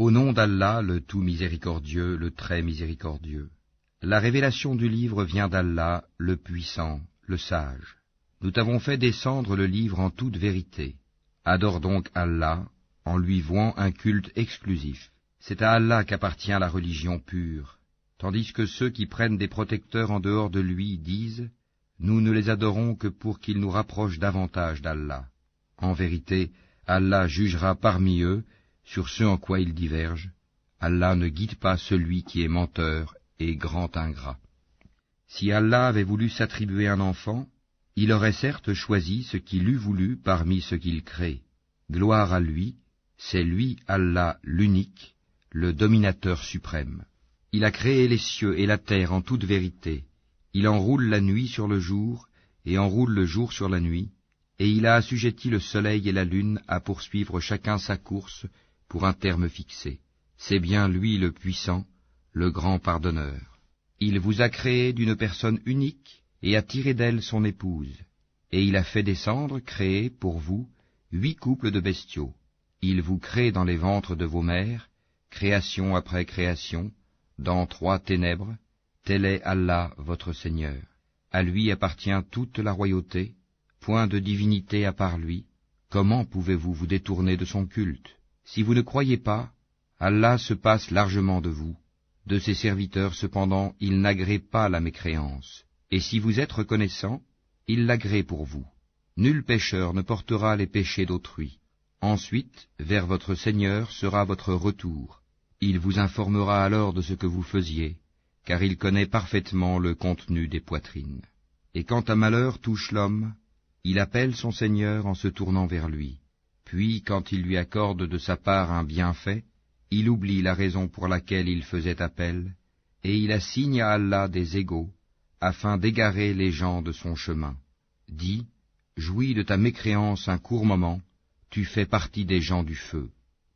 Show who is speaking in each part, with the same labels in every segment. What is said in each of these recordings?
Speaker 1: Au nom d'Allah, le tout miséricordieux, le très miséricordieux. La révélation du livre vient d'Allah, le puissant, le sage. Nous t'avons fait descendre le livre en toute vérité. Adore donc Allah, en lui vouant un culte exclusif. C'est à Allah qu'appartient la religion pure, tandis que ceux qui prennent des protecteurs en dehors de lui disent « Nous ne les adorons que pour qu'ils nous rapprochent davantage d'Allah. » En vérité, Allah jugera parmi eux sur ce en quoi ils divergent. Allah ne guide pas celui qui est menteur et grand ingrat. Si Allah avait voulu s'attribuer un enfant, il aurait certes choisi ce qu'il eût voulu parmi ce qu'il crée. Gloire à lui, c'est lui, Allah, l'unique, le dominateur suprême. Il a créé les cieux et la terre en toute vérité. Il enroule la nuit sur le jour et enroule le jour sur la nuit, et il a assujetti le soleil et la lune à poursuivre chacun sa course pour un terme fixé. C'est bien lui le puissant, le grand pardonneur. Il vous a créé d'une personne unique et a tiré d'elle son épouse, et il a fait descendre, créer pour vous, 8 couples de bestiaux. Il vous crée dans les ventres de vos mères, création après création, dans 3 ténèbres. Tel est Allah votre Seigneur. À lui appartient toute la royauté, point de divinité à part lui. Comment pouvez-vous vous détourner de son culte? Si vous ne croyez pas, Allah se passe largement de vous. De ses serviteurs, cependant, il n'agrée pas la mécréance. Et si vous êtes reconnaissant, il l'agrée pour vous. Nul pécheur ne portera les péchés d'autrui. Ensuite, vers votre Seigneur sera votre retour. Il vous informera alors de ce que vous faisiez, car il connaît parfaitement le contenu des poitrines. Et quand un malheur touche l'homme, il appelle son Seigneur en se tournant vers lui. Puis, quand il lui accorde de sa part un bienfait, il oublie la raison pour laquelle il faisait appel, et il assigne à Allah des égaux, afin d'égarer les gens de son chemin. Dis, jouis de ta mécréance un court moment, tu fais partie des gens du feu.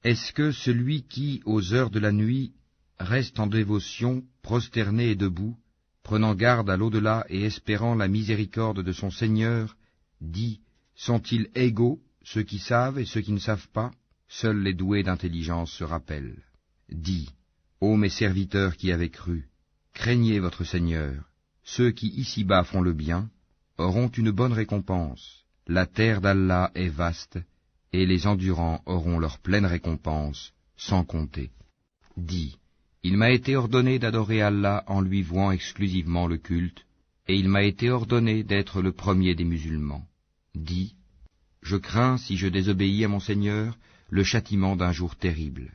Speaker 1: Est-ce que celui qui, aux heures de la nuit, reste en dévotion, prosterné et debout, prenant garde à l'au-delà et espérant la miséricorde de son Seigneur, dit, sont-ils égaux, ceux qui savent et ceux qui ne savent pas? Seuls les doués d'intelligence se rappellent. Dis, ô mes serviteurs qui avez cru, craignez votre Seigneur. Ceux qui ici-bas font le bien auront une bonne récompense. La terre d'Allah est vaste, et les endurants auront leur pleine récompense, sans compter. Dis, il m'a été ordonné d'adorer Allah en lui vouant exclusivement le culte, et il m'a été ordonné d'être le premier des musulmans. Dis, je crains, si je désobéis à mon Seigneur, le châtiment d'un jour terrible.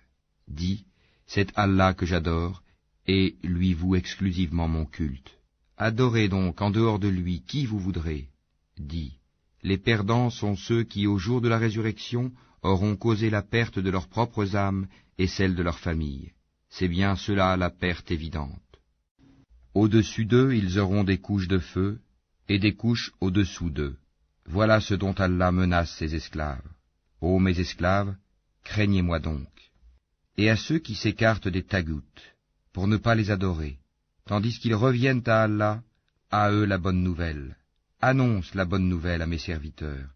Speaker 1: Dis, c'est Allah que j'adore, et lui voue exclusivement mon culte. Adorez donc en dehors de lui qui vous voudrez. Dis, les perdants sont ceux qui, au jour de la résurrection, auront causé la perte de leurs propres âmes et celle de leur famille. C'est bien cela la perte évidente. Au-dessus d'eux, ils auront des couches de feu, et des couches au-dessous d'eux. Voilà ce dont Allah menace ses esclaves. Ô mes esclaves, craignez-moi donc. Et à ceux qui s'écartent des taghut, pour ne pas les adorer, tandis qu'ils reviennent à Allah, à eux la bonne nouvelle. Annonce la bonne nouvelle à mes serviteurs,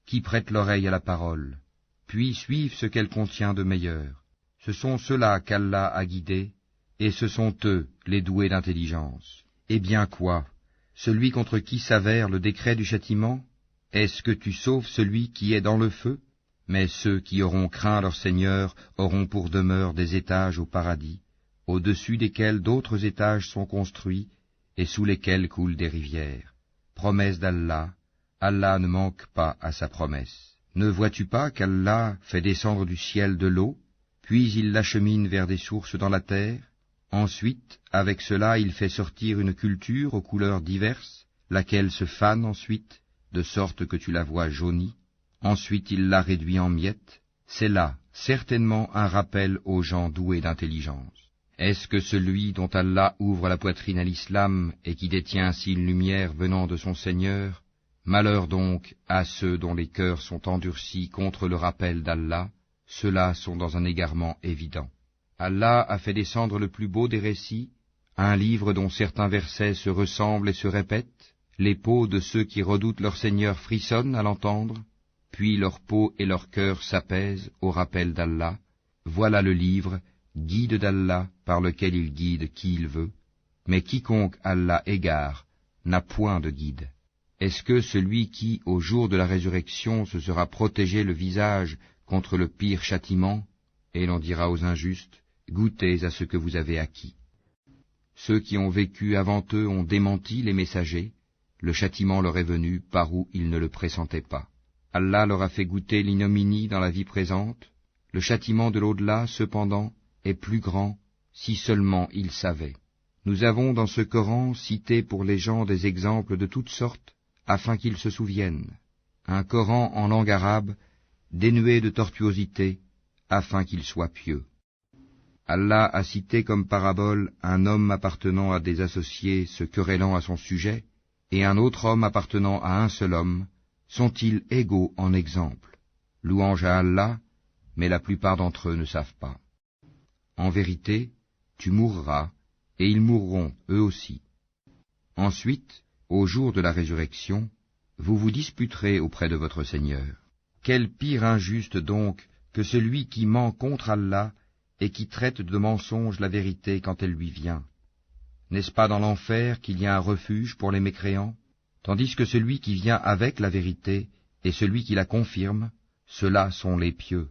Speaker 1: qui prêtent l'oreille à la parole, puis suivent ce qu'elle contient de meilleur. Ce sont ceux-là qu'Allah a guidés, et ce sont eux, les doués d'intelligence. Eh bien quoi? Celui contre qui s'avère le décret du châtiment? Est-ce que tu sauves celui qui est dans le feu? Mais ceux qui auront craint leur Seigneur auront pour demeure des étages au paradis, au-dessus desquels d'autres étages sont construits, et sous lesquels coulent des rivières. Promesse d'Allah, Allah ne manque pas à sa promesse. Ne vois-tu pas qu'Allah fait descendre du ciel de l'eau, puis il l'achemine vers des sources dans la terre? Ensuite, avec cela, il fait sortir une culture aux couleurs diverses, laquelle se fane ensuite, de sorte que tu la vois jaunie. Ensuite, il la réduit en miettes. C'est là, certainement, un rappel aux gens doués d'intelligence. Est-ce que celui dont Allah ouvre la poitrine à l'islam et qui détient ainsi une lumière venant de son Seigneur, malheur donc à ceux dont les cœurs sont endurcis contre le rappel d'Allah, ceux-là sont dans un égarement évident. Allah a fait descendre le plus beau des récits, un livre dont certains versets se ressemblent et se répètent, les peaux de ceux qui redoutent leur Seigneur frissonnent à l'entendre, puis leur peau et leur cœur s'apaisent au rappel d'Allah. Voilà le livre, guide d'Allah, par lequel il guide qui il veut, mais quiconque Allah égare n'a point de guide. Est-ce que celui qui, au jour de la résurrection, se sera protégé le visage contre le pire châtiment, et l'on dira aux injustes, goûtez à ce que vous avez acquis. Ceux qui ont vécu avant eux ont démenti les messagers, le châtiment leur est venu par où ils ne le pressentaient pas. Allah leur a fait goûter l'ignominie dans la vie présente, le châtiment de l'au-delà, cependant, est plus grand, si seulement ils savaient. Nous avons dans ce Coran cité pour les gens des exemples de toutes sortes, afin qu'ils se souviennent. Un Coran en langue arabe, dénué de tortuosité, afin qu'ils soient pieux. Allah a cité comme parabole un homme appartenant à des associés se querellant à son sujet, et un autre homme appartenant à un seul homme. Sont-ils égaux en exemple? Louange à Allah, mais la plupart d'entre eux ne savent pas. En vérité, tu mourras, et ils mourront eux aussi. Ensuite, au jour de la résurrection, vous vous disputerez auprès de votre Seigneur. Quel pire injuste donc que celui qui ment contre Allah et qui traite de mensonge la vérité quand elle lui vient. N'est-ce pas dans l'enfer qu'il y a un refuge pour les mécréants? Tandis que celui qui vient avec la vérité et celui qui la confirme, ceux-là sont les pieux.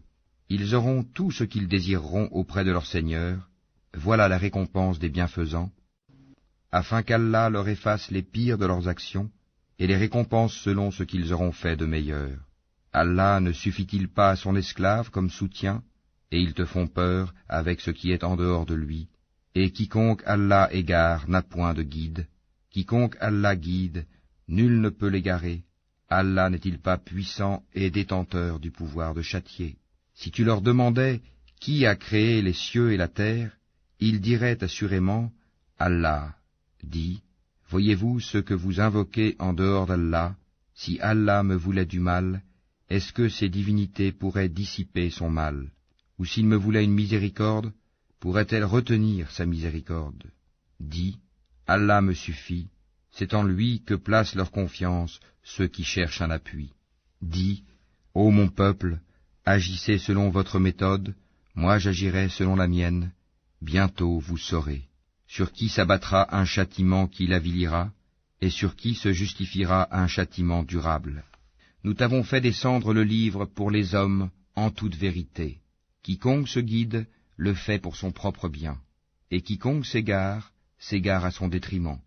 Speaker 1: Ils auront tout ce qu'ils désireront auprès de leur Seigneur, voilà la récompense des bienfaisants, afin qu'Allah leur efface les pires de leurs actions et les récompense selon ce qu'ils auront fait de meilleur. Allah ne suffit-il pas à son esclave comme soutien, et ils te font peur avec ce qui est en dehors de lui, et quiconque Allah égare n'a point de guide, quiconque Allah guide, nul ne peut l'égarer. Allah n'est-il pas puissant et détenteur du pouvoir de châtier? Si tu leur demandais qui a créé les cieux et la terre, ils diraient assurément Allah. Dis, voyez-vous ce que vous invoquez en dehors d'Allah? Si Allah me voulait du mal, est-ce que ces divinités pourraient dissiper son mal? Ou s'il me voulait une miséricorde, pourrait-elle retenir sa miséricorde? Dis, Allah me suffit, c'est en lui que placent leur confiance ceux qui cherchent un appui. Dis, ô mon peuple, agissez selon votre méthode, moi j'agirai selon la mienne, bientôt vous saurez. Sur qui s'abattra un châtiment qui l'avilira, et sur qui se justifiera un châtiment durable. Nous t'avons fait descendre le livre pour les hommes en toute vérité. Quiconque se guide, le fait pour son propre bien, et quiconque s'égare, s'égare à son détriment.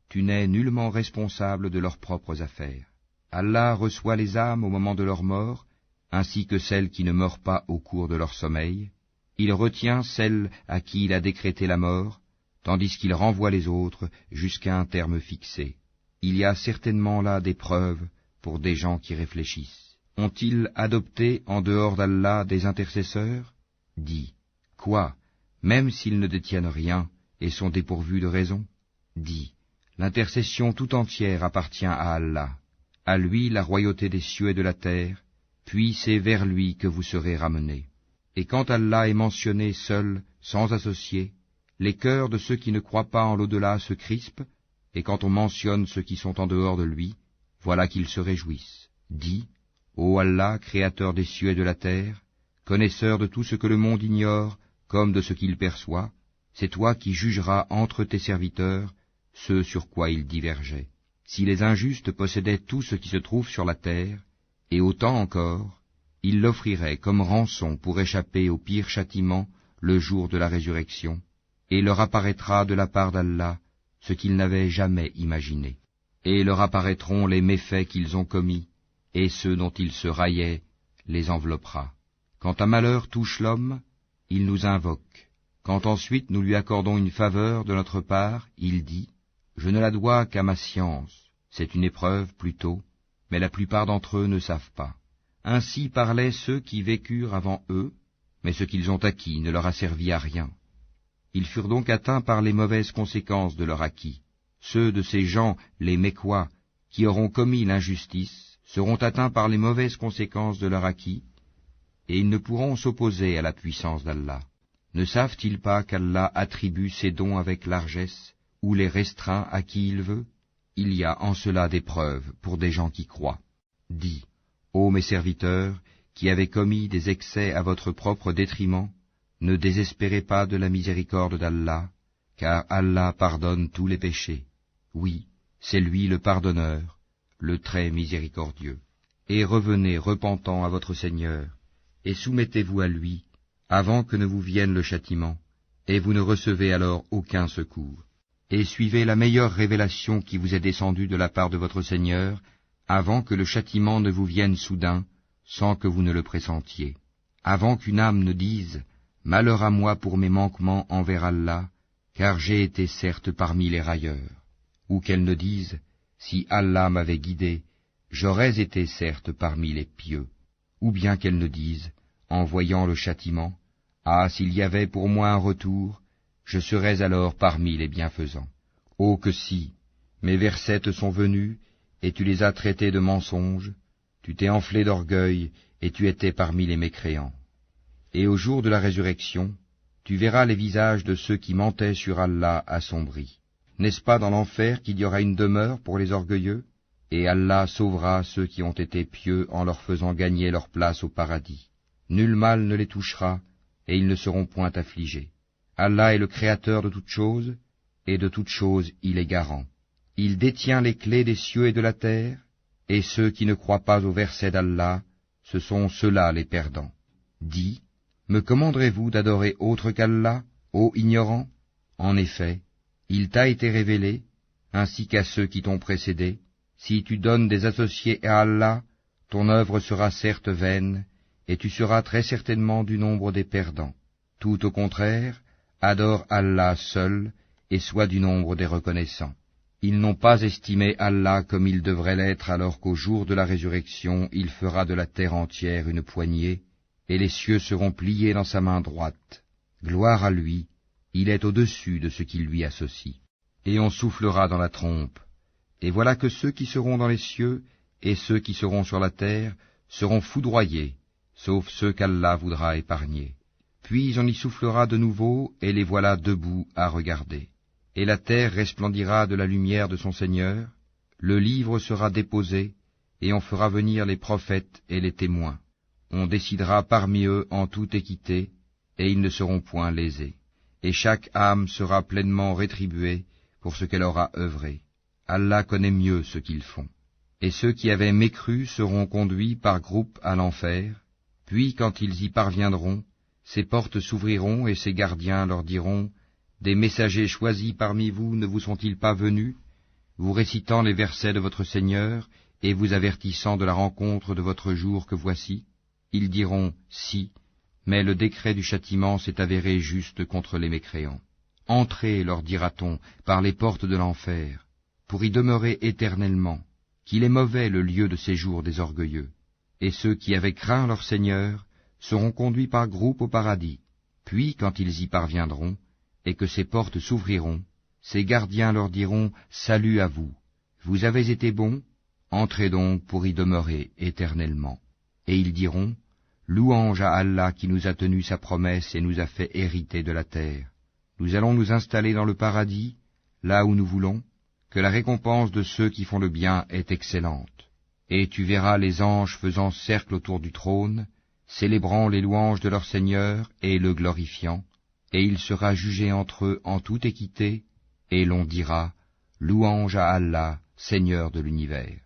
Speaker 1: Tu n'es nullement responsable de leurs propres affaires. Allah reçoit les âmes au moment de leur mort, ainsi que celles qui ne meurent pas au cours de leur sommeil. Il retient celles à qui il a décrété la mort, tandis qu'il renvoie les autres jusqu'à un terme fixé. Il y a certainement là des preuves pour des gens qui réfléchissent. Ont-ils adopté en dehors d'Allah des intercesseurs? Dis, quoi, même s'ils ne détiennent rien et sont dépourvus de raison? Dis, l'intercession tout entière appartient à Allah. À lui la royauté des cieux et de la terre, puis c'est vers lui que vous serez ramenés. Et quand Allah est mentionné seul, sans associé, les cœurs de ceux qui ne croient pas en l'au-delà se crispent, et quand on mentionne ceux qui sont en dehors de lui, voilà qu'ils se réjouissent. Dis, ô Allah, créateur des cieux et de la terre, connaisseur de tout ce que le monde ignore, comme de ce qu'il perçoit, c'est toi qui jugeras entre tes serviteurs ce sur quoi ils divergeaient. Si les injustes possédaient tout ce qui se trouve sur la terre, et autant encore, ils l'offriraient comme rançon pour échapper au pire châtiment le jour de la résurrection, et leur apparaîtra de la part d'Allah ce qu'ils n'avaient jamais imaginé. Et leur apparaîtront les méfaits qu'ils ont commis, et ceux dont ils se raillaient les enveloppera. Quand un malheur touche l'homme, il nous invoque. Quand ensuite nous lui accordons une faveur de notre part, il dit, « Je ne la dois qu'à ma science. » C'est une épreuve plutôt, mais la plupart d'entre eux ne savent pas. Ainsi parlaient ceux qui vécurent avant eux, mais ce qu'ils ont acquis ne leur a servi à rien. Ils furent donc atteints par les mauvaises conséquences de leur acquis. Ceux de ces gens, les Mécois, qui auront commis l'injustice, seront atteints par les mauvaises conséquences de leur acquis, et ils ne pourront s'opposer à la puissance d'Allah. Ne savent-ils pas qu'Allah attribue ses dons avec largesse, ou les restreint à qui il veut? Il y a en cela des preuves pour des gens qui croient. Dis, ô mes serviteurs, qui avez commis des excès à votre propre détriment, Ne désespérez pas de la miséricorde d'Allah, car Allah pardonne tous les péchés. Oui, c'est lui le pardonneur, le très miséricordieux. Et revenez repentant à votre Seigneur, et soumettez-vous à lui, avant que ne vous vienne le châtiment, et vous ne recevez alors aucun secours. Et suivez la meilleure révélation qui vous est descendue de la part de votre Seigneur, avant que le châtiment ne vous vienne soudain, sans que vous ne le pressentiez. Avant qu'une âme ne dise « Malheur à moi pour mes manquements envers Allah, car j'ai été certes parmi les railleurs », ou qu'elle ne dise « Si Allah m'avait guidé, j'aurais été certes parmi les pieux », ou bien qu'elle ne dise, en voyant le châtiment, « Ah, s'il y avait pour moi un retour, je serais alors parmi les bienfaisants. » Oh que si, mes versets te sont venus, et tu les as traités de mensonges, tu t'es enflé d'orgueil, et tu étais parmi les mécréants. Et au jour de la résurrection, tu verras les visages de ceux qui mentaient sur Allah assombris. N'est-ce pas dans l'enfer qu'il y aura une demeure pour les orgueilleux? Et Allah sauvera ceux qui ont été pieux en leur faisant gagner leur place au paradis. Nul mal ne les touchera, et ils ne seront point affligés. Allah est le créateur de toutes choses, et de toutes choses il est garant. Il détient les clés des cieux et de la terre, et ceux qui ne croient pas au verset d'Allah, ce sont ceux-là les perdants. Dis, me commanderez-vous d'adorer autre qu'Allah, ô ignorant? En effet, il t'a été révélé, ainsi qu'à ceux qui t'ont précédé, si tu donnes des associés à Allah, ton œuvre sera certes vaine, et tu seras très certainement du nombre des perdants. Tout au contraire, adore Allah seul, et sois du nombre des reconnaissants. Ils n'ont pas estimé Allah comme il devrait l'être alors qu'au jour de la résurrection il fera de la terre entière une poignée, et les cieux seront pliés dans sa main droite. Gloire à lui, il est au-dessus de ce qui lui associe. Et on soufflera dans la trompe, et voilà que ceux qui seront dans les cieux et ceux qui seront sur la terre seront foudroyés, sauf ceux qu'Allah voudra épargner. Puis on y soufflera de nouveau, et les voilà debout à regarder. Et la terre resplendira de la lumière de son Seigneur, le livre sera déposé, et on fera venir les prophètes et les témoins. On décidera parmi eux en toute équité, et ils ne seront point lésés. Et chaque âme sera pleinement rétribuée pour ce qu'elle aura œuvré. Allah connaît mieux ce qu'ils font. Et ceux qui avaient mécru seront conduits par groupes à l'enfer, puis quand ils y parviendront, ces portes s'ouvriront et ces gardiens leur diront « Des messagers choisis parmi vous ne vous sont-ils pas venus, vous récitant les versets de votre Seigneur et vous avertissant de la rencontre de votre jour que voici ?» Ils diront « Si, mais le décret du châtiment s'est avéré juste contre les mécréants. Entrez, leur dira-t-on, par les portes de l'enfer, pour y demeurer éternellement, qu'il est mauvais le lieu de séjour des orgueilleux. Et ceux qui avaient craint leur Seigneur seront conduits par groupes au paradis. Puis, quand ils y parviendront, et que ces portes s'ouvriront, ces gardiens leur diront « Salut à vous, vous avez été bons, entrez donc pour y demeurer éternellement. » Et ils diront « Louange à Allah qui nous a tenu sa promesse et nous a fait hériter de la terre. Nous allons nous installer dans le paradis, là où nous voulons, que la récompense de ceux qui font le bien est excellente. Et tu verras les anges faisant cercle autour du trône, célébrant les louanges de leur Seigneur et le glorifiant, et il sera jugé entre eux en toute équité, et l'on dira, Louange à Allah, Seigneur de l'univers.